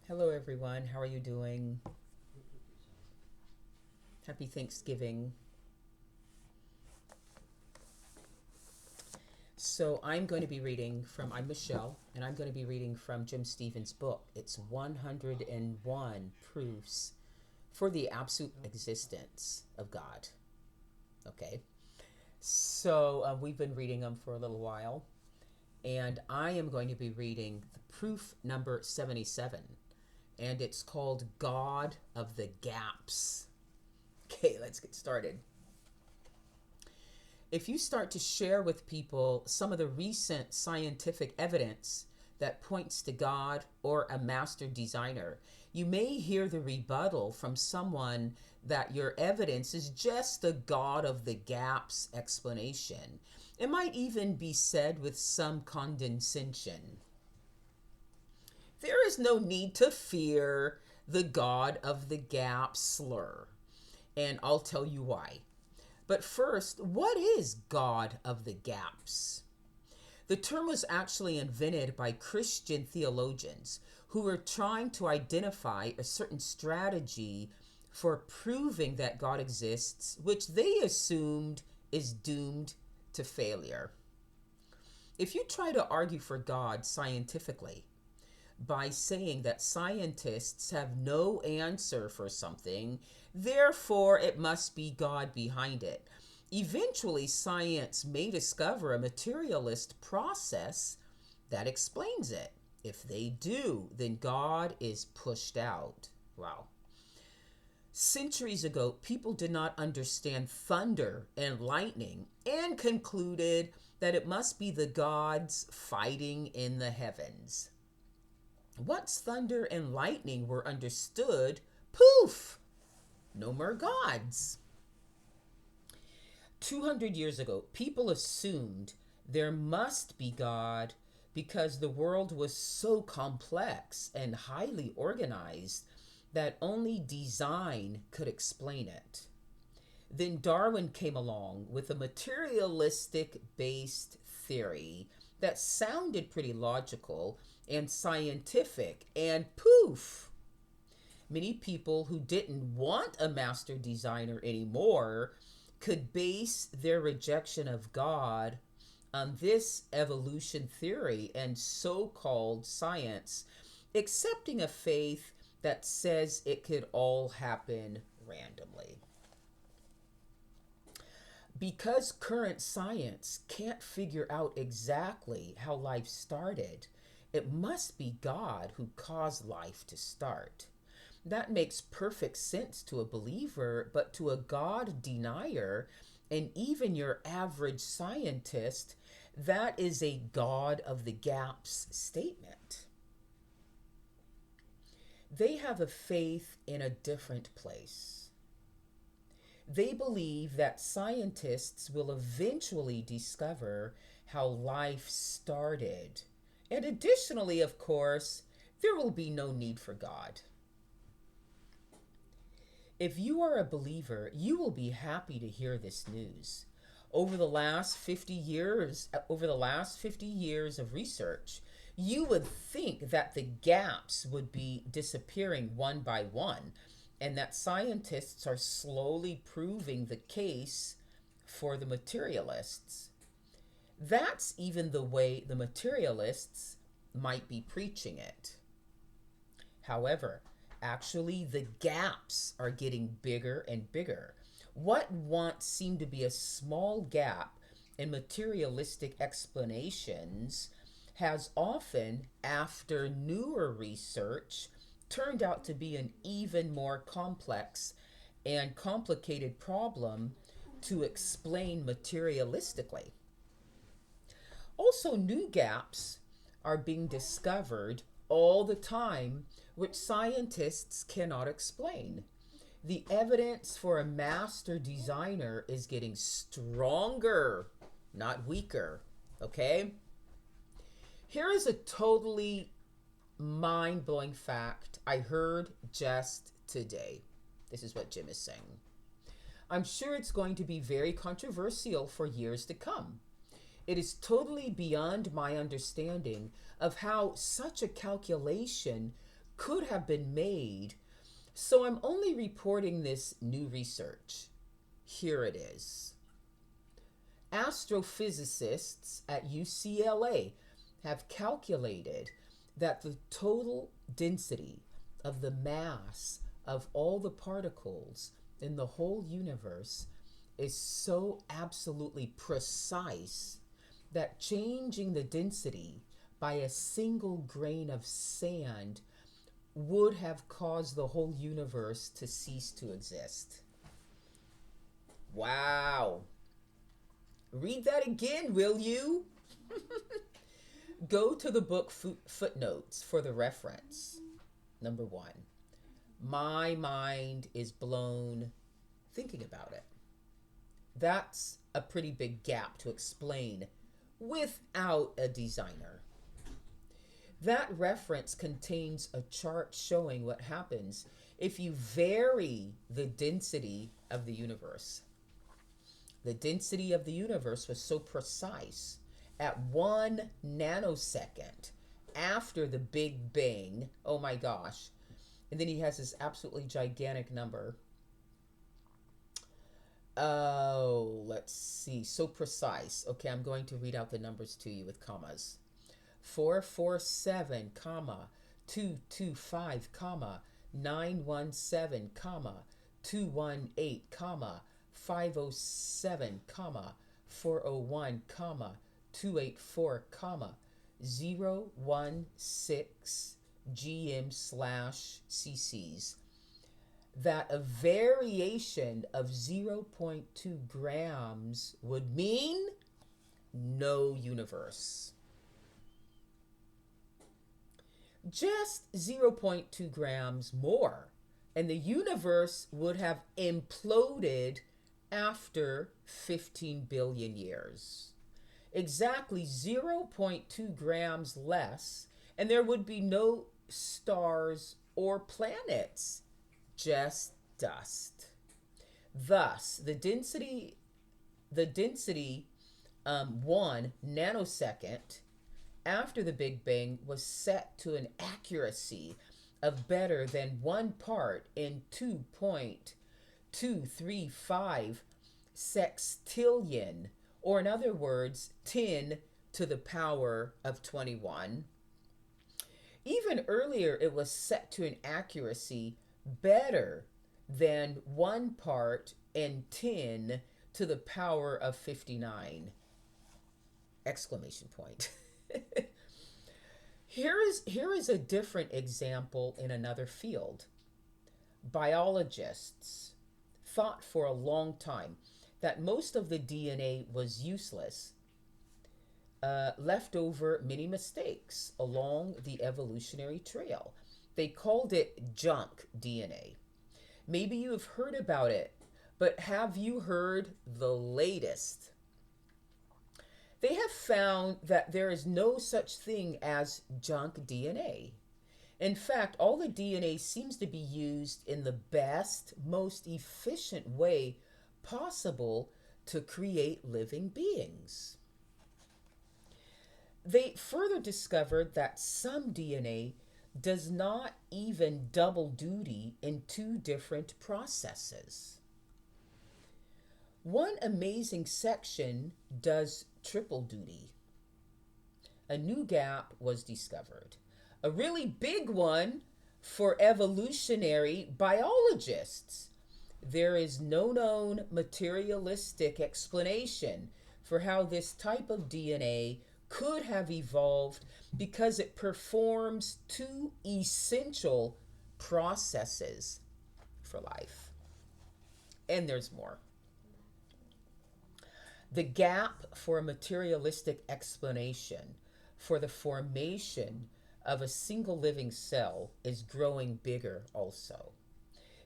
Hello, everyone. How are you doing? Happy Thanksgiving. So I'm going to be reading from, I'm Michelle, and I'm going to be reading from Jim Stevens' book. It's 101 Proofs for the Absolute Existence of God. Okay. So we've been reading them for a little while, and I am going to be reading the proof number 77, and it's called God of the Gaps. Okay, let's get started. If you start to share with people some of the recent scientific evidence that points to God or a master designer, you may hear the rebuttal from someone that your evidence is just the God of the gaps explanation. It might even be said with some condescension. There is no need to fear the God of the gap slur, and I'll tell you why. But first, what is God of the gaps? The term was actually invented by Christian theologians who were trying to identify a certain strategy for proving that God exists, which they assumed is doomed to failure. If you try to argue for God scientifically by saying that scientists have no answer for something, therefore it must be God behind it, eventually science may discover a materialist process that explains it. If they do, then God is pushed out. Wow. Centuries ago, people did not understand thunder and lightning and concluded that it must be the gods fighting in the heavens. Once thunder and lightning were understood, poof, no more gods. 200 years ago, people assumed there must be God because the world was so complex and highly organized that only design could explain it. Then Darwin came along with a materialistic based theory that sounded pretty logical and scientific, and poof! Many people who didn't want a master designer anymore could base their rejection of God on this evolution theory and so-called science, accepting a faith that says it could all happen randomly. Because current science can't figure out exactly how life started, it must be God who caused life to start. That makes perfect sense to a believer, but to a God denier and even your average scientist, that is a God of the gaps statement. They have a faith in a different place. They believe that scientists will eventually discover how life started. And additionally, of course, there will be no need for God. If you are a believer, you will be happy to hear this news. Over the last 50 years of research, you would think that the gaps would be disappearing one by one, and that scientists are slowly proving the case for the materialists. That's even the way the materialists might be preaching it. However, actually, the gaps are getting bigger and bigger. What once seemed to be a small gap in materialistic explanations has often, after newer research, turned out to be an even more complex and complicated problem to explain materialistically. Also, new gaps are being discovered all the time, which scientists cannot explain. The evidence for a master designer is getting stronger, not weaker, okay? Here is a totally mind-blowing fact I heard just today. This is what Jim is saying. I'm sure it's going to be very controversial for years to come. It is totally beyond my understanding of how such a calculation could have been made. So I'm only reporting this new research. Here it is. Astrophysicists at UCLA have calculated that the total density of the mass of all the particles in the whole universe is so absolutely precise that changing the density by a single grain of sand would have caused the whole universe to cease to exist. Wow. Read that again, will you? Go to the book footnotes for the reference. Number 1. My mind is blown thinking about it. That's a pretty big gap to explain without a designer. That reference contains a chart showing what happens if you vary the density of the universe. The density of the universe was so precise at 1 nanosecond after the Big Bang. Oh my gosh. And then he has this absolutely gigantic number. Oh, let's see. So precise. Okay, I'm going to read out the numbers to you with commas. 447, 225, 917, 218, 507, 401, 284, 016 GM/CCs. That a variation of 0.2 grams would mean no universe. Just 0.2 grams more, and the universe would have imploded after 15 billion years. Exactly 0.2 grams less, and there would be no stars or planets, just dust. Thus, the density 1 nanosecond after the Big Bang was set to an accuracy of better than 1 part in 2.235 sextillion, or in other words, 10 to the power of 21. Even earlier, it was set to an accuracy better than 1 part in 10 to the power of 59. Exclamation point. Here is a different example in another field. Biologists thought for a long time that most of the DNA was useless, left over many mistakes along the evolutionary trail. They called it junk DNA. Maybe you have heard about it, but have you heard the latest? They have found that there is no such thing as junk DNA. In fact, all the DNA seems to be used in the best, most efficient way possible to create living beings. They further discovered that some DNA does not even double duty in 2 different processes. One amazing section does triple duty. A new gap was discovered, a really big one for evolutionary biologists. There is no known materialistic explanation for how this type of DNA could have evolved because it performs 2 essential processes for life. And there's more. The gap for a materialistic explanation for the formation of a single living cell is growing bigger also.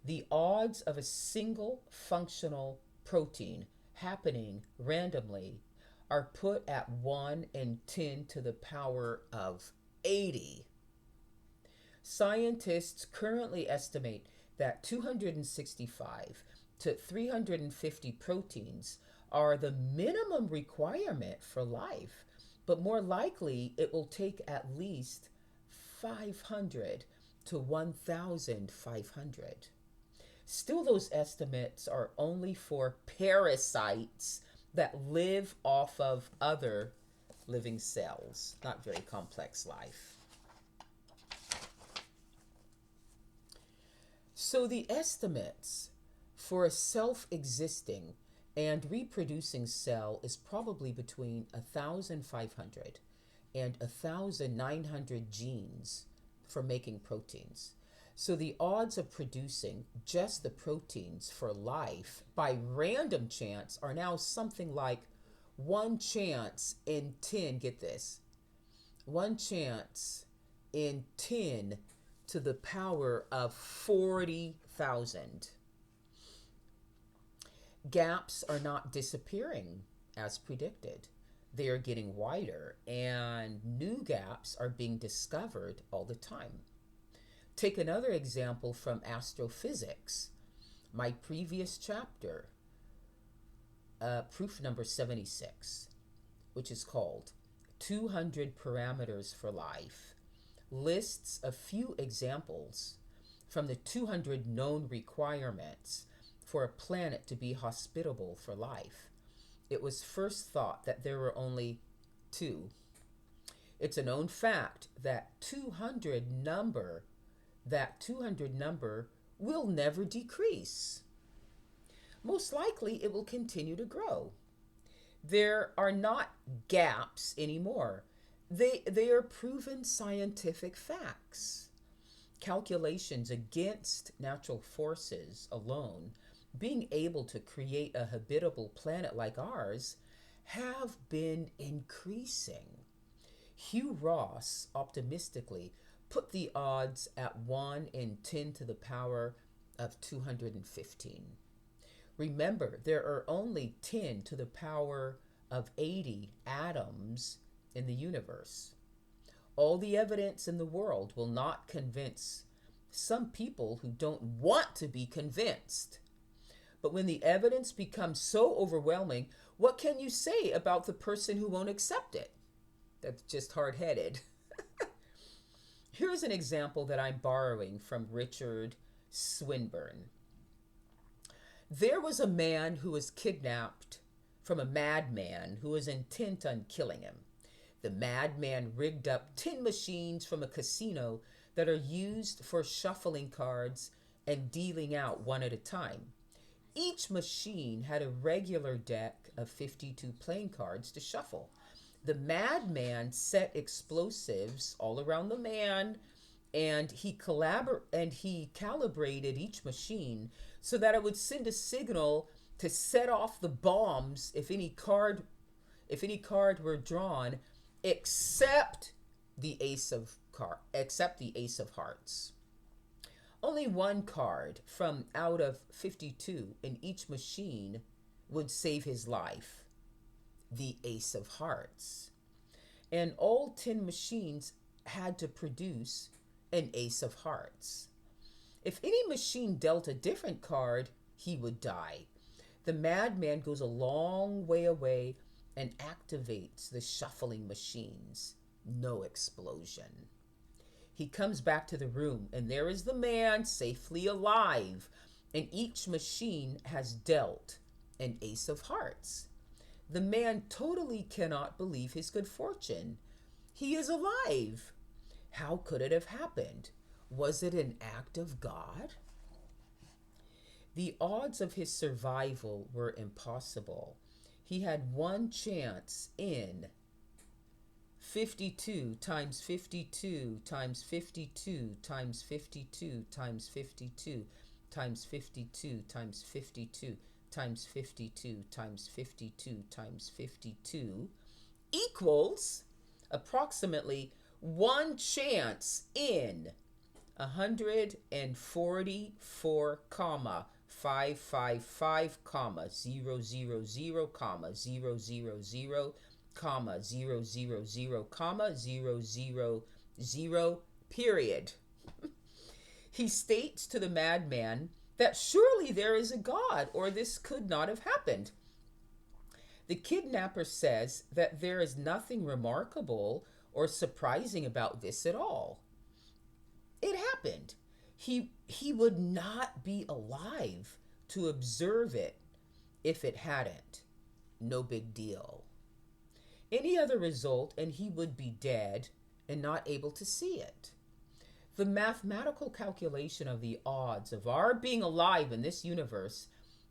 The odds of a single functional protein happening randomly are put at 1 in 10 to the power of 80. Scientists currently estimate that 265 to 350 proteins are the minimum requirement for life, but more likely it will take at least 500 to 1,500. Still, those estimates are only for parasites that live off of other living cells. Not very complex life. So the estimates for a self-existing and reproducing cell is probably between 1,500 and 1,900 genes for making proteins. So the odds of producing just the proteins for life by random chance are now something like 1 chance in 10, get this, 1 chance in 10 to the power of 40,000. Gaps are not disappearing as predicted. They are getting wider, and new gaps are being discovered all the time. Take another example from astrophysics. My previous chapter, proof number 76, which is called 200 Parameters for Life, lists a few examples from the 200 known requirements for a planet to be hospitable for life. It was first thought that there were only 2. It's a known fact that 200 number will never decrease. Most likely it will continue to grow. There are not gaps anymore. They are proven scientific facts. Calculations against natural forces alone, being able to create a habitable planet like ours, have been increasing. Hugh Ross optimistically put the odds at 1 in 10 to the power of 215. Remember, there are only 10 to the power of 80 atoms in the universe. All the evidence in the world will not convince some people who don't want to be convinced. But when the evidence becomes so overwhelming, what can you say about the person who won't accept it? That's just hard-headed. Here's an example that I'm borrowing from Richard Swinburne. There was a man who was kidnapped from a madman who was intent on killing him. The madman rigged up 10 machines from a casino that are used for shuffling cards and dealing out one at a time. Each machine had a regular deck of 52 playing cards to shuffle. The madman set explosives all around the man, and he calibrated each machine so that it would send a signal to set off the bombs if any card were drawn, except the ace of hearts. Only one card from out of 52 in each machine would save his life, the ace of hearts. And all 10 machines had to produce an ace of hearts. If any machine dealt a different card, he would die. The madman goes a long way away and activates the shuffling machines. No explosion. He comes back to the room, and there is the man safely alive, and each machine has dealt an ace of hearts. The man totally cannot believe his good fortune. He is alive. How could it have happened? Was it an act of God? The odds of his survival were impossible. He had 1 chance in 52 times 52 times 52 times 52 times 52 times 52 times 52 times 52 times 52 times 52 equals approximately 1 chance in 144, 555, 000, 000, 000, 000, period. He states to the madman that surely there is a God, or this could not have happened. The kidnapper says that there is nothing remarkable or surprising about this at all. It happened. He would not be alive to observe it if it hadn't. No big deal. Any other result, and he would be dead and not able to see it. The mathematical calculation of the odds of our being alive in this universe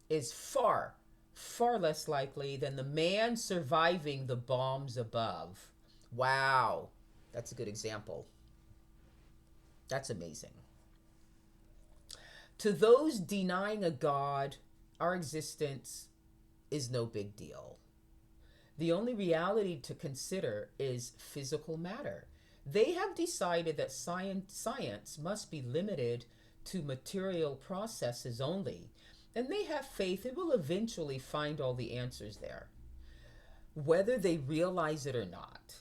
is far, far less likely than the man surviving the bombs above. Wow, that's a good example. That's amazing. To those denying a God, our existence is no big deal. The only reality to consider is physical matter. They have decided that science must be limited to material processes only, and they have faith it will eventually find all the answers there, whether they realize it or not.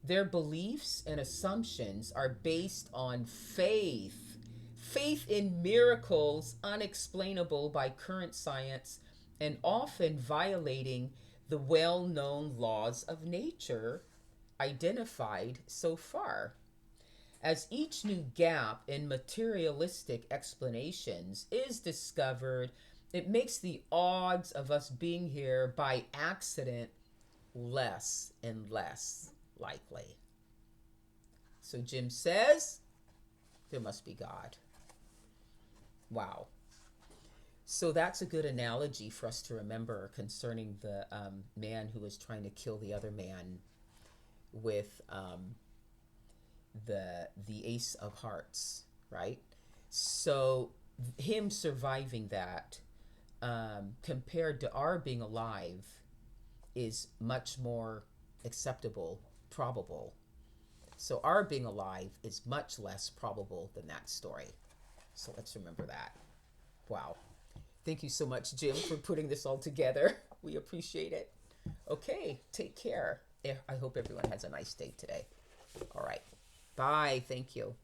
Their beliefs and assumptions are based on faith. Faith in miracles unexplainable by current science and often violating the well-known laws of nature identified so far. As each new gap in materialistic explanations is discovered, it makes the odds of us being here by accident less and less likely. So Jim says, there must be God. Wow. So that's a good analogy for us to remember concerning the man who was trying to kill the other man with the Ace of Hearts, right? So him surviving that compared to our being alive is much more acceptable, probable. So our being alive is much less probable than that story. So let's remember that. Wow. Thank you so much, Jim, for putting this all together. We appreciate it. Okay, take care. I hope everyone has a nice day today. All right. Bye. Thank you.